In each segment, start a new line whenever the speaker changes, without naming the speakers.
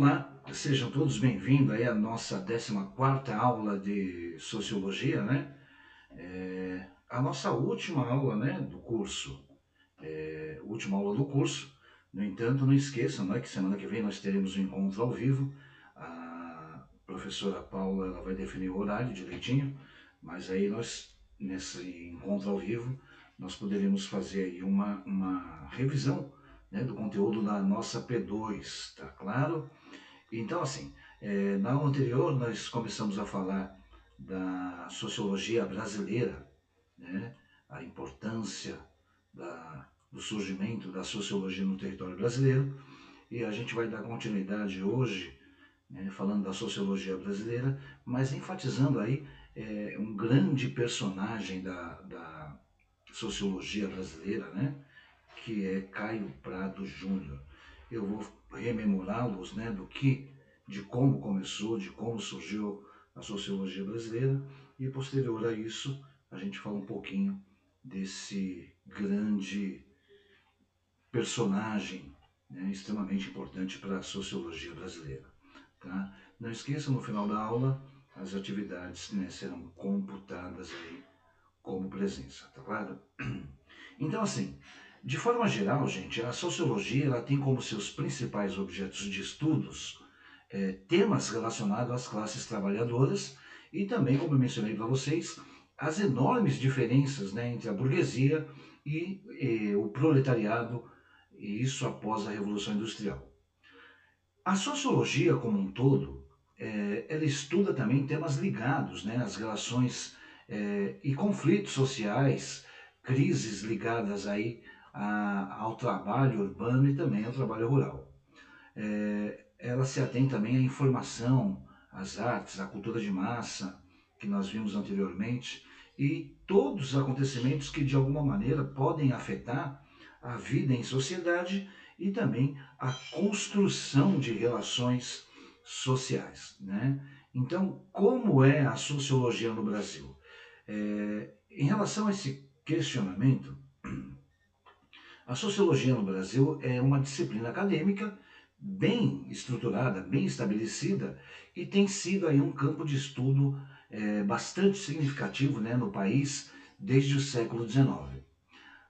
Olá, sejam todos bem-vindos aí à nossa 14ª aula de Sociologia, né? A nossa última aula, né, do curso. Última aula do curso. No entanto, não esqueçam, né, que semana que vem nós teremos um encontro ao vivo. A professora Paula ela vai definir o horário direitinho, mas aí nós, nesse encontro ao vivo, nós poderemos fazer aí uma revisão, né, do conteúdo da nossa P2, tá claro? Então, assim, na aula anterior nós começamos a falar da sociologia brasileira, né? A importância do surgimento da sociologia no território brasileiro, e a gente vai dar continuidade hoje, né, falando da sociologia brasileira, mas enfatizando aí um grande personagem da sociologia brasileira, né, que é Caio Prado Júnior. Eu vou rememorá-los, né, de como começou, de como surgiu a sociologia brasileira, e posterior a isso a gente fala um pouquinho desse grande personagem, né, extremamente importante para a sociologia brasileira. Tá? Não esqueçam, no final da aula, as atividades, né, serão computadas aí como presença, tá claro? Então, assim, de forma geral, gente, a sociologia ela tem como seus principais objetos de estudos temas relacionados às classes trabalhadoras e também, como eu mencionei para vocês, as enormes diferenças, né, entre a burguesia e o proletariado, e isso após a Revolução Industrial. A sociologia como um todo, ela estuda também temas ligados, né, às relações e conflitos sociais, crises ligadas aí ao trabalho urbano e também ao trabalho rural. Ela se atém também à informação, às artes, à cultura de massa, que nós vimos anteriormente, e todos os acontecimentos que de alguma maneira podem afetar a vida em sociedade e também a construção de relações sociais, né? Então, como é a sociologia no Brasil? Em relação a esse questionamento, a sociologia no Brasil é uma disciplina acadêmica bem estruturada, bem estabelecida e tem sido aí um campo de estudo bastante significativo, né, no país desde o século XIX.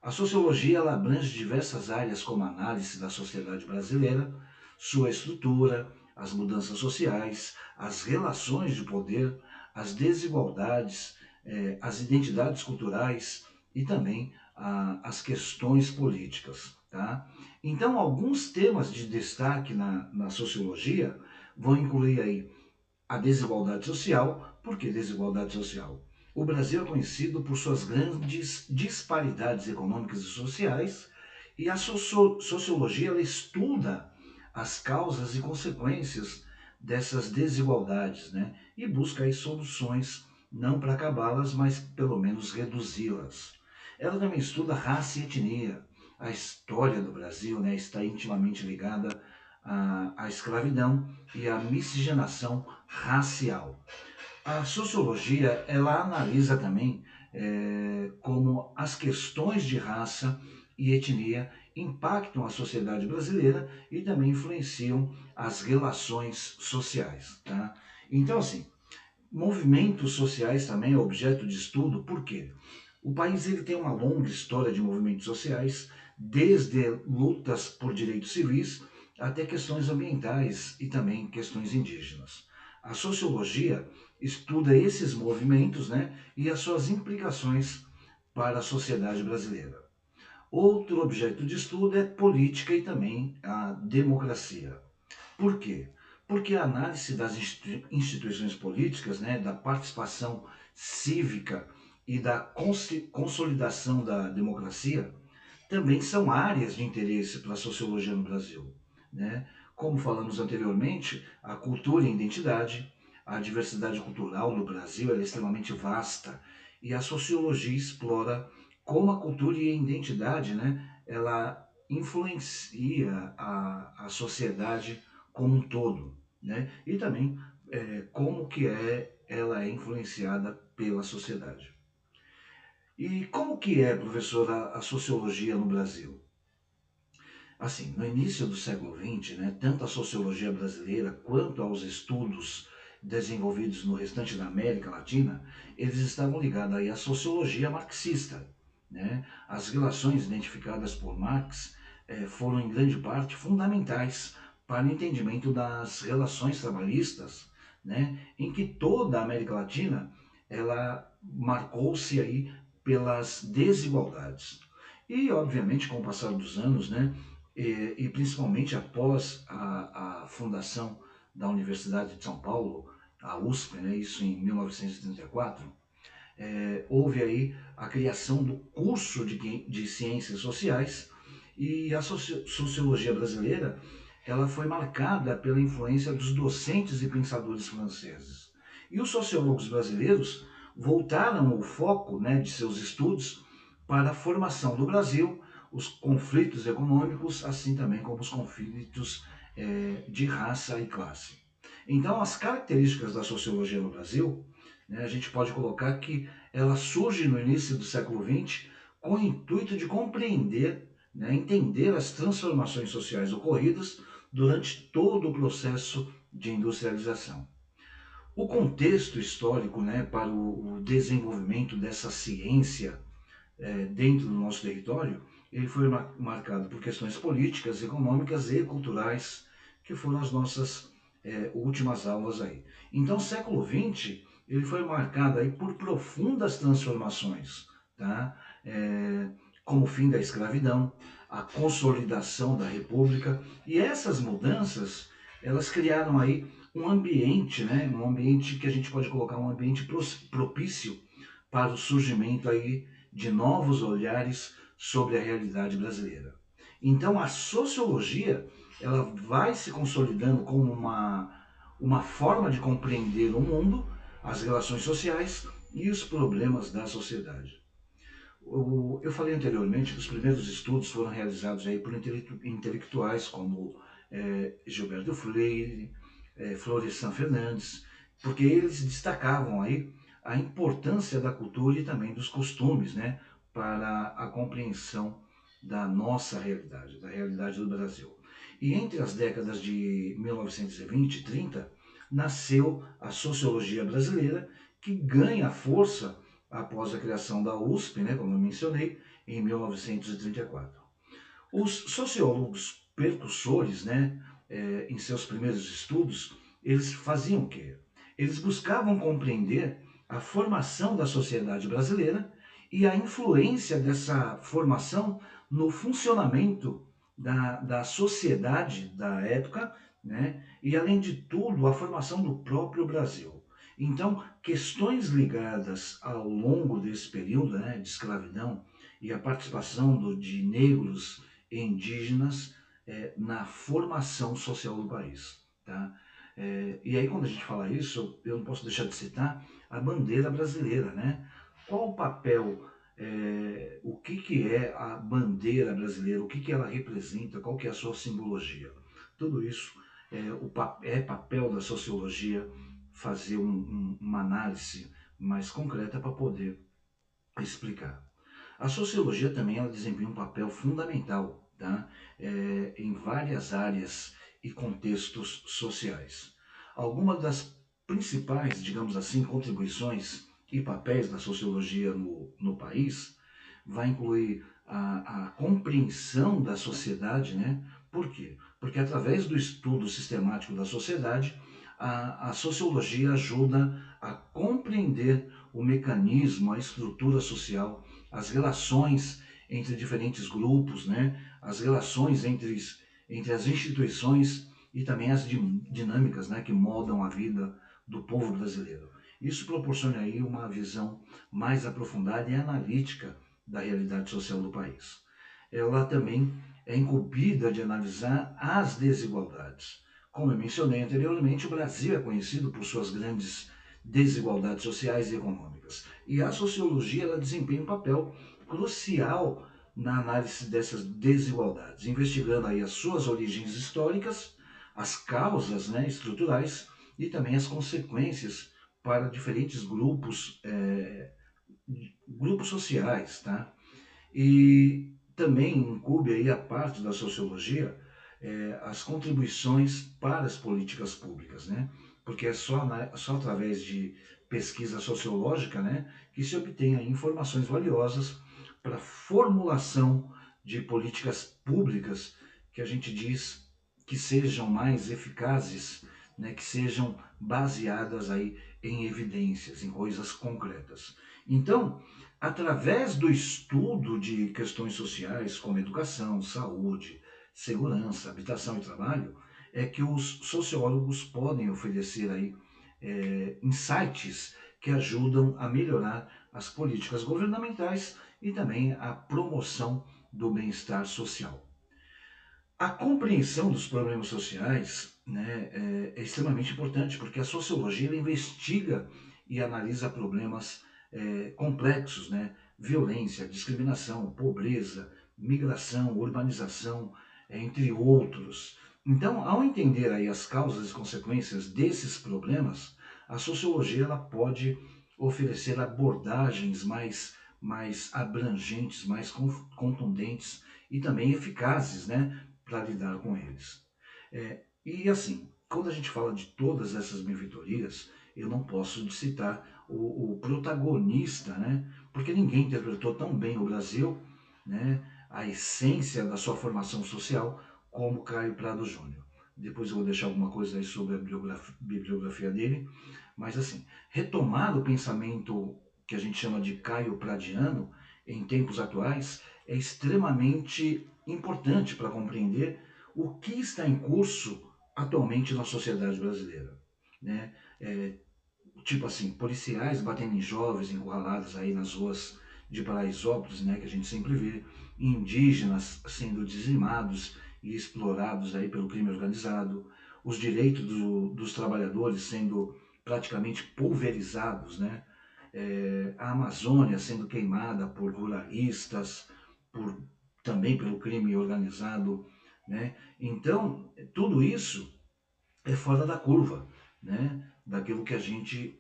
A sociologia ela abrange diversas áreas como a análise da sociedade brasileira, sua estrutura, as mudanças sociais, as relações de poder, as desigualdades, as identidades culturais e também as questões políticas. Tá? Então, alguns temas de destaque na sociologia vão incluir aí a desigualdade social. Por que desigualdade social? O Brasil é conhecido por suas grandes disparidades econômicas e sociais, e a sociologia ela estuda as causas e consequências dessas desigualdades, né? E busca aí soluções, não para acabá-las, mas pelo menos reduzi-las. Ela também estuda raça e etnia. A história do Brasil, né, está intimamente ligada à escravidão e à miscigenação racial. A sociologia ela analisa também como as questões de raça e etnia impactam a sociedade brasileira e também influenciam as relações sociais. Tá? Então, assim, movimentos sociais também é objeto de estudo, por quê? O país ele tem uma longa história de movimentos sociais, desde lutas por direitos civis até questões ambientais e também questões indígenas. A sociologia estuda esses movimentos, né, e as suas implicações para a sociedade brasileira. Outro objeto de estudo é política e também a democracia. Por quê? Porque a análise das instituições políticas, né, da participação cívica e da consolidação da democracia também são áreas de interesse para a sociologia no Brasil. Né? Como falamos anteriormente, a cultura e a identidade, a diversidade cultural no Brasil é extremamente vasta e a sociologia explora como a cultura e a identidade, né, ela influencia a sociedade como um todo, né? E também como que ela é influenciada pela sociedade. E como que é, professora, a sociologia no Brasil? Assim, no início do século XX, né, tanto a sociologia brasileira quanto aos estudos desenvolvidos no restante da América Latina, eles estavam ligados aí à sociologia marxista. Né? As relações identificadas por Marx foram, em grande parte, fundamentais para o entendimento das relações trabalhistas, né, em que toda a América Latina ela marcou-se aí pelas desigualdades. E, obviamente, com o passar dos anos, né, e principalmente após a fundação da Universidade de São Paulo, a USP, né, isso em 1934, houve aí a criação do curso de Ciências Sociais e a sociologia brasileira ela foi marcada pela influência dos docentes e pensadores franceses. E os sociólogos brasileiros voltaram o foco, né, de seus estudos para a formação do Brasil, os conflitos econômicos, assim também como os conflitos de raça e classe. Então, as características da sociologia no Brasil, né, a gente pode colocar que ela surge no início do século XX com o intuito de compreender, né, entender as transformações sociais ocorridas durante todo o processo de industrialização. O contexto histórico, né, para o desenvolvimento dessa ciência dentro do nosso território, ele foi marcado por questões políticas, econômicas e culturais, que foram as nossas últimas aulas aí. Então, o século XX, ele foi marcado aí por profundas transformações, tá? Como o fim da escravidão, a consolidação da república, e essas mudanças, elas criaram aí um ambiente, né? Um ambiente que a gente pode colocar um ambiente propício para o surgimento aí de novos olhares sobre a realidade brasileira. Então a sociologia ela vai se consolidando como uma forma de compreender o mundo, as relações sociais e os problemas da sociedade. Eu falei anteriormente que os primeiros estudos foram realizados aí por intelectuais como Gilberto Freire, Florestan Fernandes, porque eles destacavam aí a importância da cultura e também dos costumes, né, para a compreensão da nossa realidade, da realidade do Brasil. E entre as décadas de 1920 e 30, nasceu a sociologia brasileira, que ganha força após a criação da USP, né, como eu mencionei, em 1934. Os sociólogos percussores, né, em seus primeiros estudos, eles faziam o quê? Eles buscavam compreender a formação da sociedade brasileira e a influência dessa formação no funcionamento da sociedade da época, né? E, além de tudo, a formação do próprio Brasil. Então, questões ligadas ao longo desse período, né, de escravidão e a participação de negros e indígenas na formação social do país. Tá? E aí, quando a gente fala isso, eu não posso deixar de citar a bandeira brasileira. Né? Qual o papel, o que é a bandeira brasileira, o que ela representa, qual que é a sua simbologia? Tudo isso é papel da sociologia fazer uma análise mais concreta para poder explicar. A sociologia também ela desempenha um papel fundamental, tá? Em várias áreas e contextos sociais. Algumas das principais, digamos assim, contribuições e papéis da sociologia no país vai incluir a compreensão da sociedade, né? Por quê? Porque através do estudo sistemático da sociedade, a sociologia ajuda a compreender o mecanismo, a estrutura social, as relações entre diferentes grupos, né? As relações entre as instituições e também as dinâmicas, né? Que moldam a vida do povo brasileiro. Isso proporciona aí uma visão mais aprofundada e analítica da realidade social do país. Ela também é incumbida de analisar as desigualdades. Como eu mencionei anteriormente, o Brasil é conhecido por suas grandes desigualdades sociais e econômicas. E a sociologia ela desempenha um papel crucial na análise dessas desigualdades, investigando aí as suas origens históricas, as causas, né, estruturais e também as consequências para diferentes grupos sociais, tá? E também incube aí a parte da sociologia as contribuições para as políticas públicas, né? Porque é só através de pesquisa sociológica, né, que se obtém aí informações valiosas para a formulação de políticas públicas que a gente diz que sejam mais eficazes, né, que sejam baseadas aí em evidências, em coisas concretas. Então, através do estudo de questões sociais como educação, saúde, segurança, habitação e trabalho, é que os sociólogos podem oferecer aí insights que ajudam a melhorar as políticas governamentais e também a promoção do bem-estar social. A compreensão dos problemas sociais, né, é extremamente importante, porque a sociologia ela investiga e analisa problemas complexos, né, violência, discriminação, pobreza, migração, urbanização, entre outros. Então, ao entender aí as causas e consequências desses problemas, a sociologia ela pode oferecer abordagens mais abrangentes, mais contundentes e também eficazes, né, para lidar com eles. E assim, quando a gente fala de todas essas benfeitorias, eu não posso citar o protagonista, né? Porque ninguém interpretou tão bem o Brasil, né? A essência da sua formação social, como Caio Prado Júnior. Depois eu vou deixar alguma coisa aí sobre a bibliografia dele, mas assim, retomar o pensamento que a gente chama de Caio Pradiano em tempos atuais é extremamente importante para compreender o que está em curso atualmente na sociedade brasileira. Né? Tipo assim, policiais batendo em jovens encurralados aí nas ruas de Paraisópolis, né, que a gente sempre vê, indígenas sendo dizimados e explorados aí pelo crime organizado, os direitos dos trabalhadores sendo praticamente pulverizados, né? A Amazônia sendo queimada por ruralistas, por, também pelo crime organizado, né? Então, tudo isso é fora da curva, né? Daquilo que a gente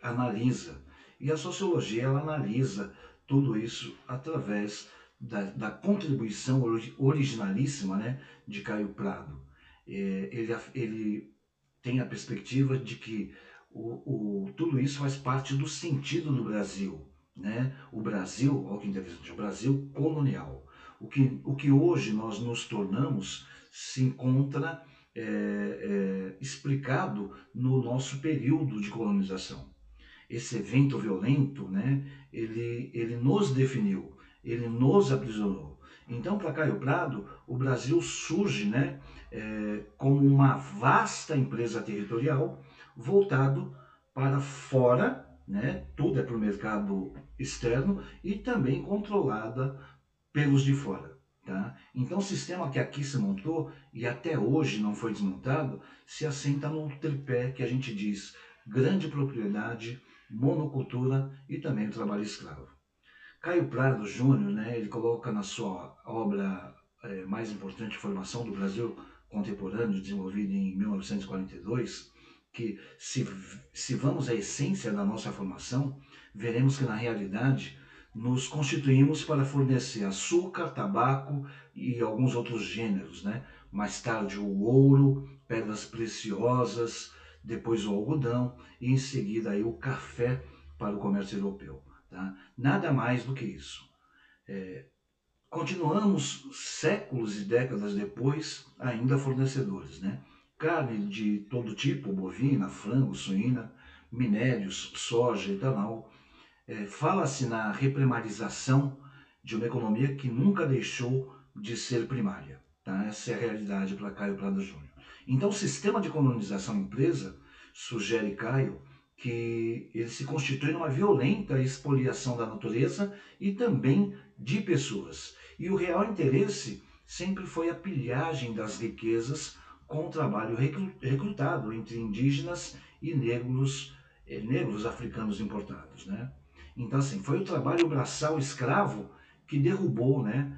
analisa. E a sociologia ela analisa tudo isso através da contribuição originalíssima, né, de Caio Prado. Ele tem a perspectiva de que tudo isso faz parte do sentido do Brasil. Né? O Brasil, olha que interessante, o Brasil colonial. O que hoje nós nos tornamos se encontra explicado no nosso período de colonização. Esse evento violento, né, ele nos definiu, ele nos aprisionou. Então, para Caio Prado, o Brasil surge, né, como uma vasta empresa territorial voltado para fora, né, tudo é para o mercado externo e também controlada pelos de fora. Tá? Então, o sistema que aqui se montou e até hoje não foi desmontado se assenta no tripé que a gente diz grande propriedade, monocultura e também o trabalho escravo. Caio Prado Júnior, né, ele coloca na sua obra mais importante, Formação do Brasil Contemporâneo, desenvolvida em 1942, que se vamos à essência da nossa formação, veremos que na realidade nos constituímos para fornecer açúcar, tabaco e alguns outros gêneros, né? Mais tarde o ouro, pedras preciosas, depois o algodão e em seguida aí o café para o comércio europeu. Tá? Nada mais do que isso. Continuamos séculos e décadas depois ainda fornecedores, né? Carne de todo tipo, bovina, frango, suína, minérios, soja, etanol. Fala-se na reprimarização de uma economia que nunca deixou de ser primária. Tá? Essa é a realidade para Caio Prado Júnior. Então, o sistema de colonização empresa, sugere Caio, que ele se constitui numa violenta expoliação da natureza e também de pessoas. E o real interesse sempre foi a pilhagem das riquezas com o trabalho recrutado entre indígenas e negros africanos importados, né? Então, assim, foi o trabalho braçal escravo que derrubou, né?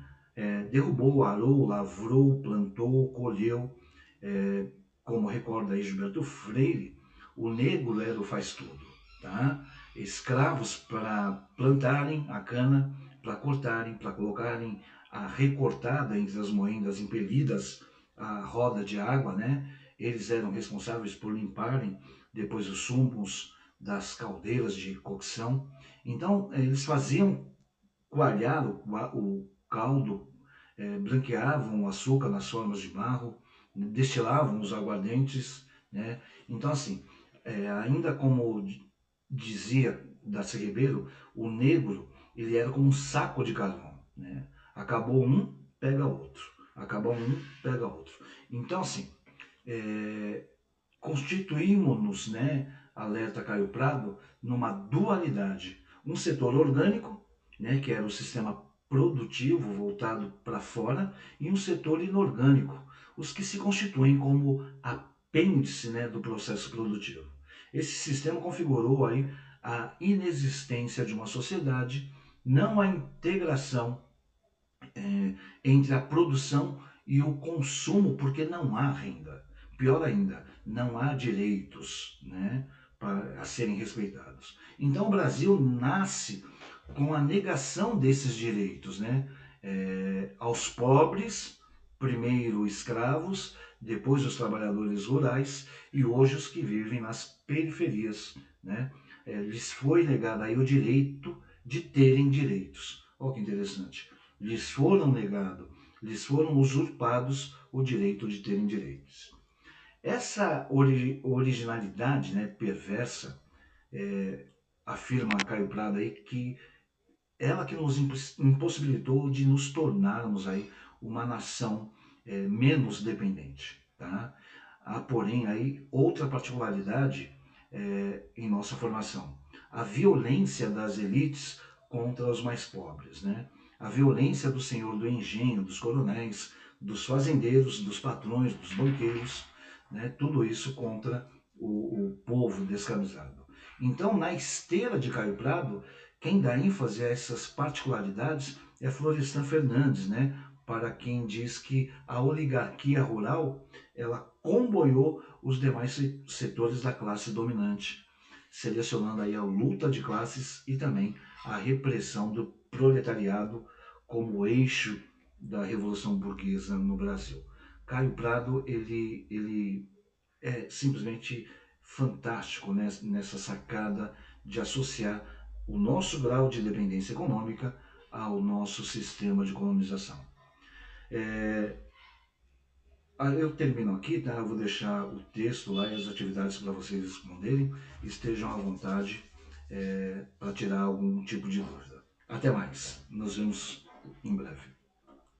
Derrubou, arou, lavrou, plantou, colheu. É, como recorda aí Gilberto Freire, o negro era o faz tudo, tá? Escravos para plantarem a cana, para cortarem, para colocarem a recortada entre as moendas impelidas à roda de água, né? Eles eram responsáveis por limparem depois os sumos das caldeiras de cocção. Então, eles faziam coalhar o caldo, branqueavam o açúcar nas formas de barro, destilavam os aguardentes, né? Então, assim, ainda como dizia Darcy Ribeiro, o negro ele era como um saco de carvão, né? Acabou um, pega outro. Acabou um, pega outro. Então, assim, constituímos-nos, né, alerta Caio Prado, numa dualidade. Um setor orgânico, né, que era o sistema produtivo voltado para fora, e um setor inorgânico, os que se constituem como apêndice, né, do processo produtivo. Esse sistema configurou aí a inexistência de uma sociedade, não a integração entre a produção e o consumo, porque não há renda. Pior ainda, não há direitos, né, a serem respeitados. Então o Brasil nasce com a negação desses direitos, né, aos pobres, primeiro escravos, depois os trabalhadores rurais e hoje os que vivem nas periferias, né, lhes foi negado aí o direito de terem direitos. Olha que interessante. Lhes foram usurpados o direito de terem direitos. Essa originalidade, né, perversa, afirma Caio Prado aí que ela que nos impossibilitou de nos tornarmos aí uma nação menos dependente, tá? Há, porém, aí outra particularidade em nossa formação. A violência das elites contra os mais pobres, né? A violência do senhor do engenho, dos coronéis, dos fazendeiros, dos patrões, dos banqueiros, né? Tudo isso contra o povo descamisado. Então, na esteira de Caio Prado, quem dá ênfase a essas particularidades é Florestan Fernandes, né? Para quem diz que a oligarquia rural ela comboiou os demais setores da classe dominante, selecionando aí a luta de classes e também a repressão do proletariado como eixo da Revolução Burguesa no Brasil. Caio Prado ele é simplesmente fantástico, né, nessa sacada de associar o nosso grau de dependência econômica ao nosso sistema de colonização. Eu termino aqui, tá? Eu vou deixar o texto lá e as atividades para vocês responderem. Estejam à vontade para tirar algum tipo de dúvida. Até mais. Nos vemos em breve.